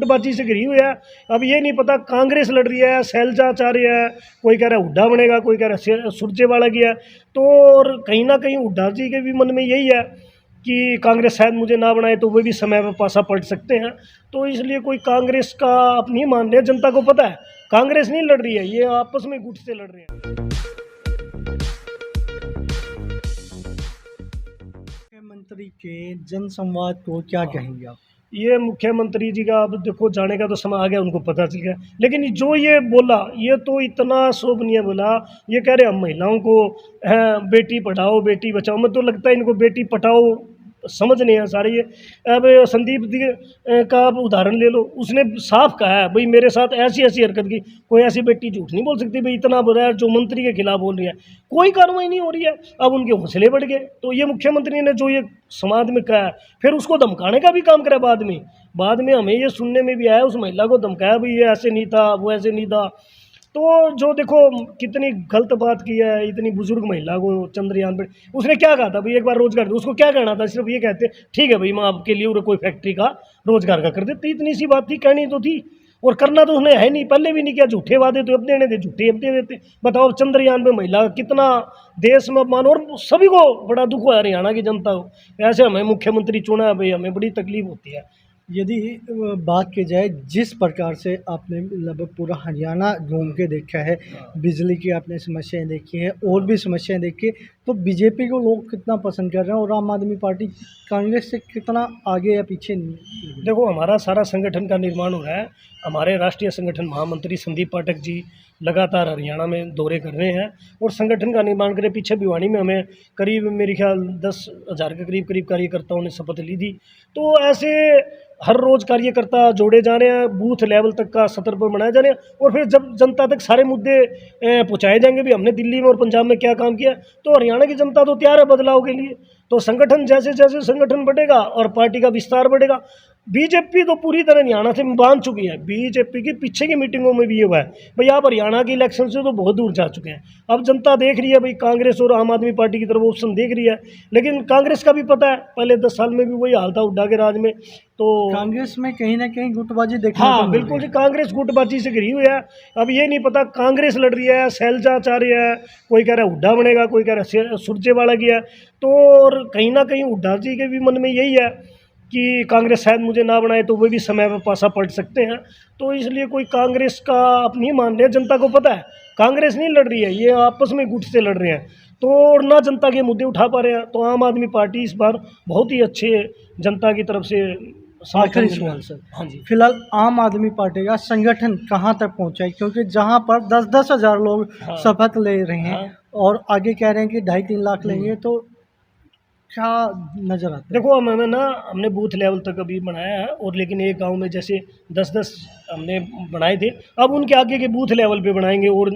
गुटबाजी से घिरी हुई है। अब ये नहीं पता कांग्रेस लड़ रही है, शैलजाचार्य है, कोई कह रहा है हुड्डा बनेगा, कोई कह रहा है सुरजेवाला की है। तो और कहीं ना कहीं हुड्डा जी के भी मन में यही है कि कांग्रेस शायद मुझे ना बनाए तो वो भी समय पर पासा पलट सकते हैं। तो इसलिए कोई कांग्रेस का आप नहीं मान रहे, जनता को पता है कांग्रेस नहीं लड़ रही है, ये आपस में गुट से लड़ रहे हैं। मुख्यमंत्री के जनसंवाद को क्या कहेंगे आप? ये मुख्यमंत्री जी का अब देखो जाने का तो समय आ गया, उनको पता चल गया। लेकिन जो ये बोला ये तो इतना शोभनीय बोला। ये कह रहे हम महिलाओं को बेटी पढ़ाओ बेटी बचाओ। मैं तो लगता है इनको बेटी पढ़ाओ समझ नहीं है सारे ये। अब संदीप जी का आप उदाहरण ले लो, उसने साफ कहा है भाई मेरे साथ ऐसी ऐसी हरकत की। कोई ऐसी बेटी झूठ नहीं बोल सकती भाई, इतना बुरा है जो मंत्री के खिलाफ बोल रही है, कोई कार्रवाई नहीं हो रही है। अब उनके हौसले बढ़ गए। तो ये मुख्यमंत्री ने जो ये समाज में कहा है, फिर उसको धमकाने का भी काम करा। बाद में हमें ये सुनने में भी आया उस महिला को धमकाया भाई ये ऐसे नहीं था, वो ऐसे नहीं था। तो जो देखो कितनी गलत बात की है, इतनी बुजुर्ग महिला को चंद्रयान पर उसने क्या कहा था भाई एक बार रोजगार दो। उसको क्या कहना था, सिर्फ ये कहते ठीक है भाई मैं आपके लिए कोई फैक्ट्री का रोजगार का कर देते, इतनी सी बात थी, कहनी तो थी। और करना तो उसने है नहीं, पहले भी नहीं किया। झूठे वादे तो अब देने थे, झूठे अब दे देते। बताओ चंद्रयान पे महिला कितना देश में अपमान, और सभी को बड़ा दुख हुआ हरियाणा की जनता को। ऐसे हमें मुख्यमंत्री चुना है भाई, हमें बड़ी तकलीफ होती है। यदि बात की जाए जिस प्रकार से आपने लगभग पूरा हरियाणा घूम के देखा है, बिजली की आपने समस्याएं देखी हैं और भी समस्याएं देखी है, तो बीजेपी को लोग कितना पसंद कर रहे हैं और आम आदमी पार्टी कांग्रेस से कितना आगे या पीछे नहीं? देखो हमारा सारा संगठन का निर्माण हो रहा है। हमारे राष्ट्रीय संगठन महामंत्री संदीप पाठक जी लगातार हरियाणा में दौरे कर रहे हैं और संगठन का निर्माण करे। पीछे भिवानी में हमें करीब मेरे ख्याल 10,000 के करीब कार्यकर्ताओं ने शपथ ली थी। तो ऐसे हर रोज़ कार्यकर्ता जोड़े जा रहे हैं, बूथ लेवल तक का सत्र पर बनाए जा रहे हैं। और फिर जब जनता तक सारे मुद्दे पहुँचाए जाएंगे भी हमने दिल्ली में और पंजाब में क्या काम किया, तो हरियाणा की जनता तो तैयार है बदलाव के लिए। तो संगठन जैसे जैसे संगठन बढ़ेगा और पार्टी का विस्तार बढ़ेगा। बीजेपी तो पूरी तरह हरियाणा से बांध चुकी है। बीजेपी की पीछे की मीटिंगों में भी ये हुआ है भाई आप हरियाणा के इलेक्शन से तो बहुत दूर जा चुके हैं। अब जनता देख रही है भाई, कांग्रेस और आम आदमी पार्टी की तरफ ऑप्शन देख रही है। लेकिन कांग्रेस का भी पता है पहले 10 साल में भी वही हाल था हुड्डा के राज में। तो कांग्रेस में कहीं ना कहीं गुटबाजी देखने को हाँ मिल बिल्कुल रही जी, है। कांग्रेस गुटबाजी से घिरी हुई है। अब ये नहीं पता कांग्रेस लड़ रही है, शैलजाचार्य है, कोई कह रहा है हुड्डा बनेगा, कोई कह रहा है सुरजेवाला की है। तो और कहीं ना कहीं हुड्डा जी के भी मन में यही है कि कांग्रेस शायद मुझे ना बनाए तो वो भी समय पर पासा पलट सकते हैं। तो इसलिए कोई कांग्रेस का आप नहीं मान रहे, जनता को पता है कांग्रेस नहीं लड़ रही है, ये आपस में गुट से लड़ रहे हैं। तो और ना जनता के मुद्दे उठा पा रहे हैं। तो आम आदमी पार्टी इस बार बहुत ही अच्छे जनता की तरफ से आखिरी सवाल सर, हाँ जी, फिलहाल आम आदमी पार्टी का संगठन कहाँ तक पहुँचा है? क्योंकि जहाँ पर 10-10 हज़ार लोग हाँ, शपथ ले रहे हैं हाँ। और आगे कह रहे हैं कि 2.5-3 लाख लेंगे, तो क्या नज़र आता है? देखो हमने बूथ लेवल तक अभी बनाया है। और लेकिन एक गांव में जैसे 10-10 हमने बनाए थे, अब उनके आगे के बूथ लेवल पे बनाएंगे। और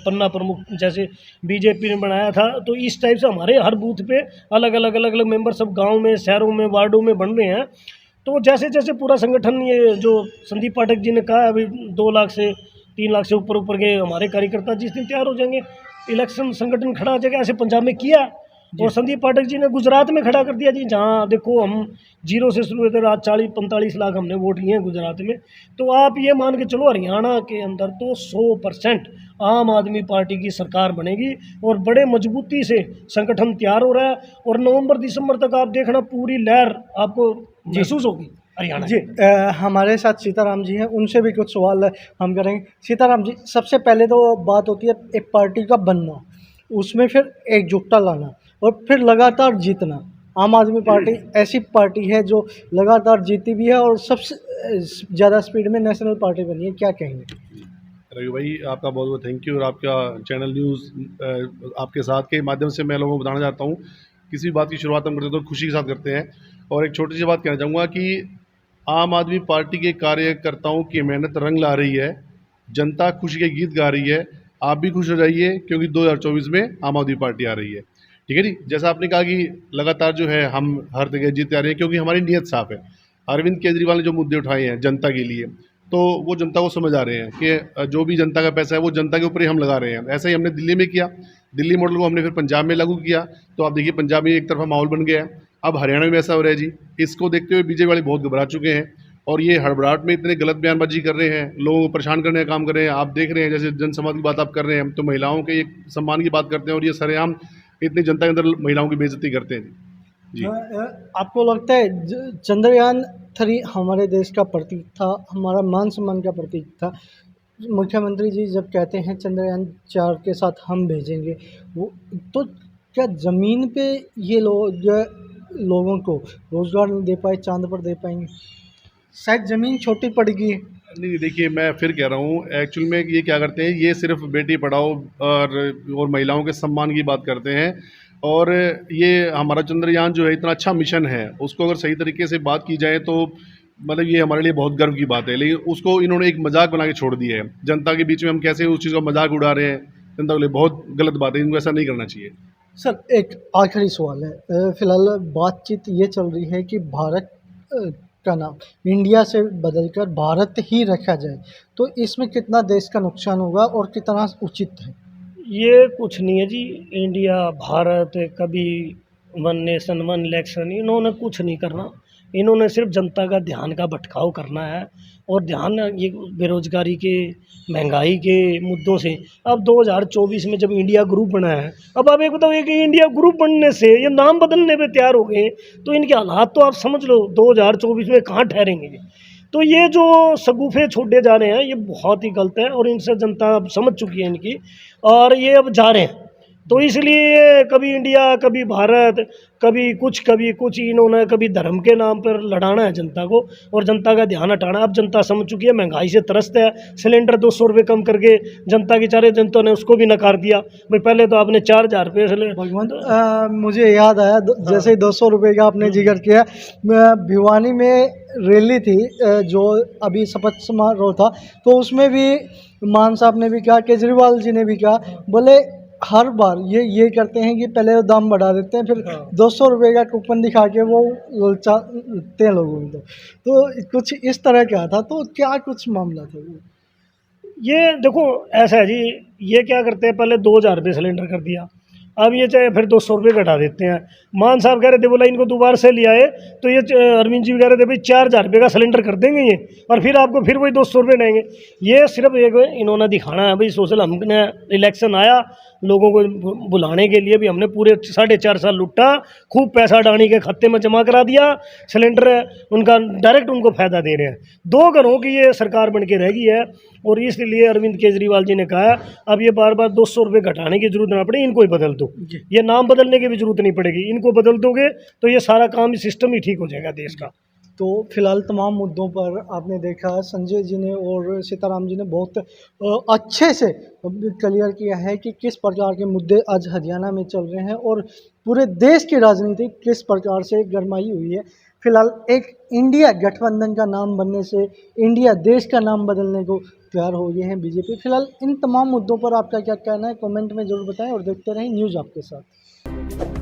पन्ना प्रमुख जैसे बीजेपी ने बनाया था, तो इस टाइप से हमारे हर बूथ पे अलग अलग मेंबर सब गांव में, शहरों में, वार्डों में बन रहे हैं। तो जैसे जैसे पूरा संगठन, ये जो संदीप पाठक जी ने कहा अभी 2 लाख से 3 लाख से ऊपर के हमारे कार्यकर्ता जिस दिन तैयार हो जाएंगे, इलेक्शन संगठन खड़ा हो जाएगा। ऐसे पंजाब में किया और संदीप पाठक जी ने गुजरात में खड़ा कर दिया जी, जहाँ देखो हम 0 से शुरू हुए थे, आज 40-45 लाख हमने वोट लिए हैं गुजरात में। तो आप ये मान के चलो हरियाणा के अंदर तो 100% आम आदमी पार्टी की सरकार बनेगी और बड़े मजबूती से संगठन तैयार हो रहा है। और नवंबर-दिसंबर तक आप देखना पूरी लहर आपको महसूस होगी हरियाणा जी, हमारे साथ सीताराम जी हैं, उनसे भी कुछ सवाल हम करेंगे। सीताराम जी, सबसे पहले तो बात होती है एक पार्टी का बनना, उसमें फिर एकजुटता लाना और फिर लगातार जीतना। आम आदमी पार्टी ऐसी पार्टी है जो लगातार जीती भी है और सबसे ज़्यादा स्पीड में नेशनल पार्टी बनी है, क्या कहेंगे? रवि भाई, आपका बहुत बहुत थैंक यू। और आपका चैनल न्यूज़ आपके साथ के माध्यम से मैं लोगों को बताना चाहता हूँ, किसी भी बात की शुरुआत हम करते हैं तो खुशी के साथ करते हैं। और एक छोटी सी बात कहना चाहूँगा कि आम आदमी पार्टी के कार्यकर्ताओं की मेहनत रंग ला रही है, जनता खुशी के गीत गा रही है। आप भी खुश हो जाइए क्योंकि 2024 में आम आदमी पार्टी आ रही है। ठीक है जी, जैसा आपने कहा कि लगातार जो है हम हर जगह जीतते आ रहे हैं क्योंकि हमारी नीयत साफ़ है। अरविंद केजरीवाल ने जो मुद्दे उठाए हैं जनता के लिए, तो वो जनता को समझ आ रहे हैं कि जो भी जनता का पैसा है वो जनता के ऊपर ही हम लगा रहे हैं। ऐसा ही हमने दिल्ली में किया, दिल्ली मॉडल को हमने फिर पंजाब में लागू किया। तो आप देखिए पंजाब में एक तरफा माहौल बन गया है, अब हरियाणा में ऐसा हो रहा है जी। इसको देखते हुए बीजेपी वाले बहुत घबरा चुके हैं और ये हड़बड़ाहट में इतने गलत बयानबाजी कर रहे हैं, लोगों को परेशान करने का काम कर रहे हैं। आप देख रहे हैं जैसे जनसंवाद की बात आप कर रहे हैं, हम तो महिलाओं के एक सम्मान की बात करते हैं और ये सरेआम इतनी जनता के अंदर महिलाओं की बेइज्जती करते हैं जी। आपको लगता है चंद्रयान 3 हमारे देश का प्रतीक था, हमारा मान सम्मान का प्रतीक था? मुख्यमंत्री जी जब कहते हैं चंद्रयान 4 के साथ हम भेजेंगे, वो तो क्या ज़मीन पे ये लोग लोगों को रोज़गार नहीं दे पाए, चाँद पर दे पाएंगे? शायद ज़मीन छोटी पड़ेगी। नहीं देखिए, मैं फिर कह रहा हूँ, एक्चुअल में ये क्या करते हैं, ये सिर्फ बेटी पढ़ाओ और महिलाओं के सम्मान की बात करते हैं। और ये हमारा चंद्रयान जो है इतना अच्छा मिशन है, उसको अगर सही तरीके से बात की जाए तो मतलब ये हमारे लिए बहुत गर्व की बात है। लेकिन उसको इन्होंने एक मजाक बना के छोड़ दिया है। जनता के बीच में हम कैसे उस चीज़ का मजाक उड़ा रहे हैं, जनता के लिए बहुत गलत बात है, इनको ऐसा नहीं करना चाहिए। सर एक आखिरी सवाल है, फिलहाल बातचीत ये चल रही है कि भारत का नाम इंडिया से बदलकर भारत ही रखा जाए, तो इसमें कितना देश का नुकसान होगा और कितना उचित है? ये कुछ नहीं है जी। इंडिया, भारत, कभी वन नेशन वन इलेक्शन, इन्होंने कुछ नहीं करना। इन्होंने सिर्फ जनता का ध्यान का भटकाव करना है और ध्यान ये बेरोजगारी के, महंगाई के मुद्दों से। अब 2024 में जब इंडिया ग्रुप बना है, अब आप एक बताओ कि इंडिया ग्रुप बनने से ये नाम बदलने पे तैयार हो गए, तो इनके हालात तो आप समझ लो 2024 में कहाँ ठहरेंगे ये। तो ये जो शगुफे छोड़े जा रहे हैं ये बहुत ही गलत है और इनसे जनता अब समझ चुकी है इनकी, और ये अब जा रहे हैं। तो इसलिए कभी इंडिया, कभी भारत, कभी कुछ इन्होंने कभी धर्म के नाम पर लड़ाना है जनता को और जनता का ध्यान हटाना। अब जनता समझ चुकी है, महंगाई से त्रस्त है। सिलेंडर 200 रुपये कम करके जनता की चारे जनता ने उसको भी नकार दिया। भाई पहले तो आपने 4000 रुपये भगवंत, मुझे याद आया जैसे 200 रुपये का आपने जिक्र किया, भिवानी में रैली थी, जो अभी शपथ समारोह था, तो उसमें भी मान साहब ने भी कहा, केजरीवाल जी ने भी कहा, बोले हर बार ये करते हैं कि पहले वो दाम बढ़ा देते हैं, फिर 200 रुपये का कूपन दिखा के वो ललचाते हैं लोगों को। तो कुछ इस तरह का था, तो क्या कुछ मामला था वो? ये देखो ऐसा है जी, ये क्या करते हैं, पहले 2000 रुपये सिलेंडर कर दिया, अब ये चाहे फिर 200 रुपये घटा देते हैं। मान साहब कह रहे थे, बोला इनको दोबारा से ले आए तो ये अरविंद जी भी कह रहे थे भाई 4000 रुपये का सिलेंडर कर देंगे ये, और फिर आपको फिर वही 200 रुपये देंगे। ये सिर्फ एक इन्होंने दिखाना है भाई सोशल। हमने इलेक्शन आया, लोगों को बुलाने के लिए भी हमने पूरे 4.5 साल लुटा, खूब पैसा अडानी के खाते में जमा करा दिया। सिलेंडर उनका डायरेक्ट उनको फ़ायदा दे रहे हैं। 2 घरों की ये सरकार बन के रह गई है और इसलिए अरविंद केजरीवाल जी ने कहा अब ये बार बार 200 रुपये घटाने की जरूरत ना पड़े, इनको ही बदल दो। ये नाम बदलने की भी जरूरत नहीं पड़ेगी, इनको बदल दोगे तो ये सारा काम, सिस्टम ही ठीक हो जाएगा देश का। तो फिलहाल तमाम मुद्दों पर आपने देखा संजय जी ने और सीताराम जी ने बहुत अच्छे से क्लियर किया है कि किस प्रकार के मुद्दे आज हरियाणा में चल रहे हैं और पूरे देश की राजनीति किस प्रकार से गरमाई हुई है। फिलहाल एक इंडिया गठबंधन का नाम बनने से इंडिया देश का नाम बदलने को तैयार हो गए हैं बीजेपी। फिलहाल इन तमाम मुद्दों पर आपका क्या कहना है, कमेंट में ज़रूर बताएं और देखते रहें न्यूज़ आपके साथ।